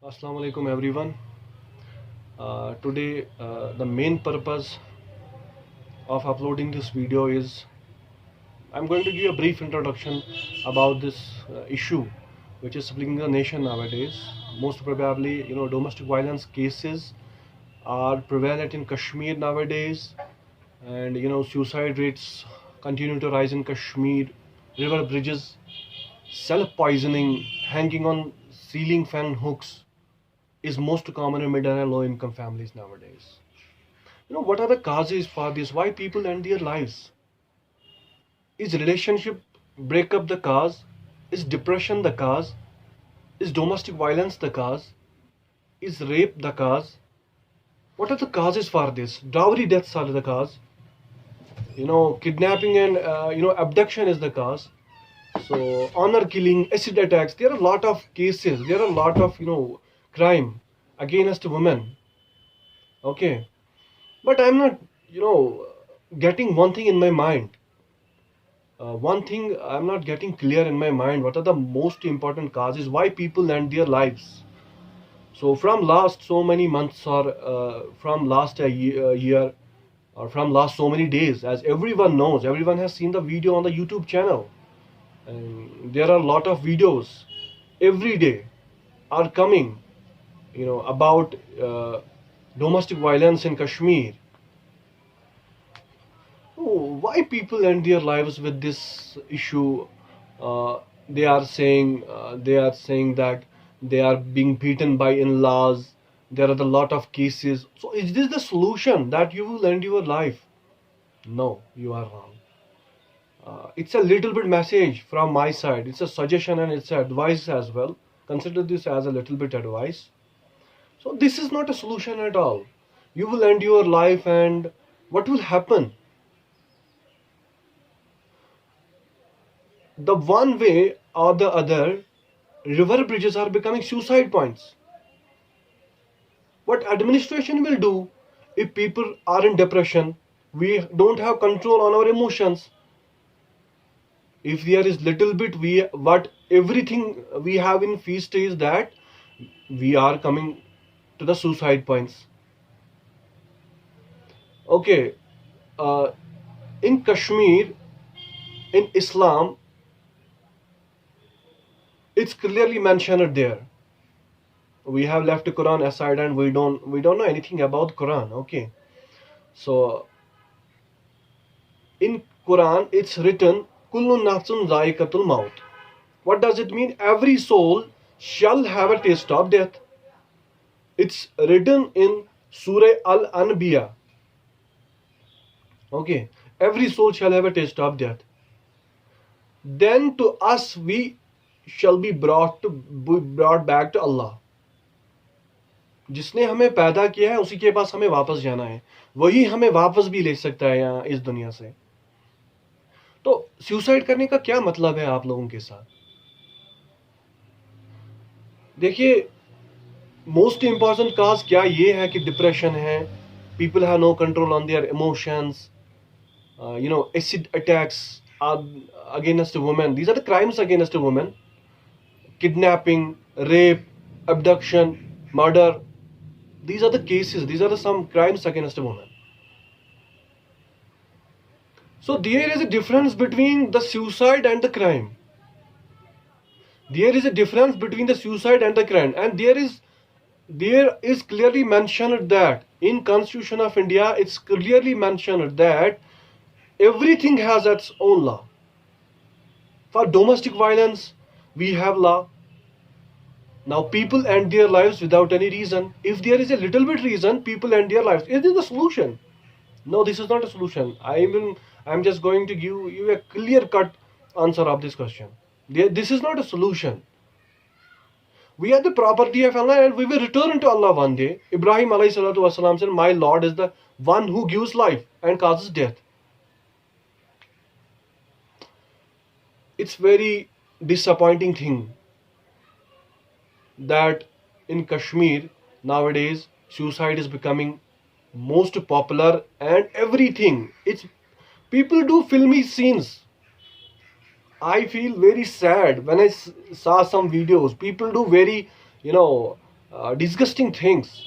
Assalamu alaikum everyone. Today the main purpose of uploading this video is I'm going to give a brief introduction about this issue which is splitting the nation nowadays. Most probably, domestic violence cases are prevalent in Kashmir nowadays, and suicide rates continue to rise in Kashmir. River bridges, self-poisoning, hanging on ceiling fan hooks is most common in middle and low income families nowadays. What are the causes for this? Why people end their lives? Is relationship breakup the cause? Is depression the cause? Is domestic violence the cause? Is rape the cause? What are the causes for this? Dowry deaths are the cause. Kidnapping and abduction is the cause. So honor killing, acid attacks. There are a lot of cases. There are a lot of crime against women. Okay, but I'm not getting one thing in my mind. One thing I'm not getting clear in my mind, what are the most important causes why people end their lives. So from last so many months, or from last year, or from last so many days, as everyone knows, everyone has seen the video on the YouTube channel, and there are a lot of videos every day are coming, about domestic violence in Kashmir. Oh, why people end their lives with this issue? Uh, they are saying that they are being beaten by in-laws. There are a lot of cases. So is this the solution that you will end your life? No, you are wrong. It's a little bit message from my side. It's a suggestion and it's advice as well. Consider this as a little bit advice. So this is not a solution at all. You will end your life, and what will happen? The one way or the other, river bridges are becoming suicide points. What administration will do if people are in depression? We don't have control on our emotions. If there is little bit, we what everything we have in feast is that we are coming to the suicide points. Okay, uh, in Kashmir, in Islam, it's clearly mentioned there. We have left the Quran aside, and we don't know anything about Quran. Okay, so in Quran it's written, kullu nafsun zaikatul maut. What does it mean? Every soul shall have a taste of death. It's written in Surah Al-Anbiya. Okay, every soul shall have a taste of death. Then to us we shall be brought back to Allah. जिसने हमें पैदा किया है उसी के पास हमें वापस जाना है. वही हमें वापस भी ले सकता है यहाँ इस दुनिया से. तो सुसाइड करने का क्या मतलब है आप लोगों के साथ? देखिए, मोस्ट इंपॉर्टेंट काज क्या ये है कि डिप्रेशन है, people have no control on their emotions, acid attacks against a woman. These are the crimes against a woman. Kidnapping, rape, abduction, murder. These are the cases. These are some crimes against a woman. So there is a difference between the suicide and the crime. There is a difference between the suicide and the crime, and there is clearly mentioned that in Constitution of India, it's clearly mentioned that everything has its own law. For domestic violence, we have law. Now people end their lives without any reason. If there is a little bit reason, people end their lives. Is this the solution? No, this is not a solution. I'm just going to give you a clear-cut answer of this question. This is not a solution. We are the property of Allah, and we will return to Allah one day. Ibrahim alayhi salatu wasalam said, my Lord is the one who gives life and causes death. It's very disappointing thing that in Kashmir nowadays suicide is becoming most popular, and everything, it's people do filmy scenes. I feel very sad when I saw some videos. People do very disgusting things.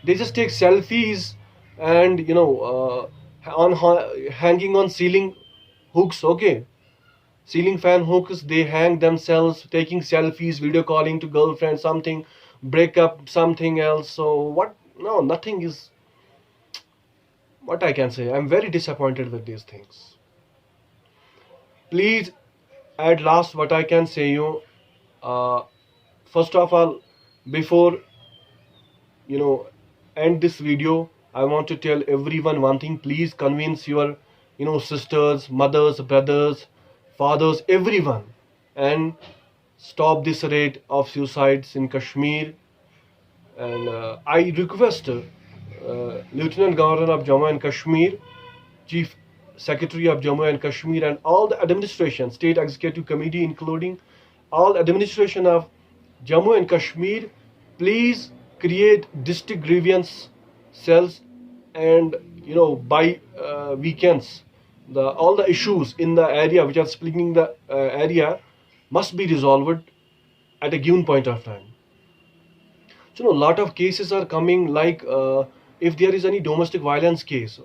They just take selfies and hanging on ceiling hooks. Okay, ceiling fan hooks. They hang themselves taking selfies, video calling to girlfriend, something, break up, something else. So what? No, nothing is what I can say. I'm very disappointed with these things. Please, at last, what I can say you, uh, first of all, before you know end this video, I want to tell everyone one thing. Please convince your sisters, mothers, brothers, fathers, everyone, and stop this rate of suicides in Kashmir. And I request Lieutenant Governor of Jammu and Kashmir, Chief Secretary of Jammu and Kashmir, and all the administration, State Executive Committee, including all administration of Jammu and Kashmir, please create district grievance cells, and by weekends, all the issues in the area which are splitting the area must be resolved at a given point of time. So, a lot of cases are coming, like if there is any domestic violence case,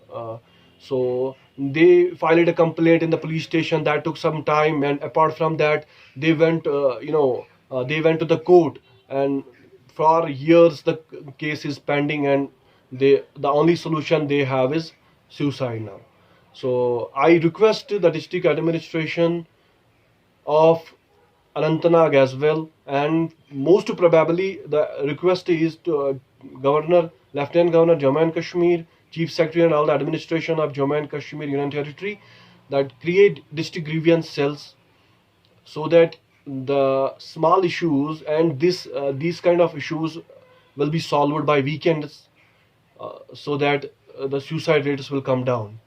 so they filed a complaint in the police station. That took some time, and apart from that, they went, they went to the court, and for years the case is pending, and the only solution they have is suicide now. So I request the district administration of Anantnag as well, and most probably the request is to Governor, Lieutenant Governor Jammu and Kashmir, Chief Secretary, and all the administration of Jammu and Kashmir Union Territory, that create district grievance cells, so that the small issues and these kind of issues will be solved by weekends, so that the suicide rates will come down.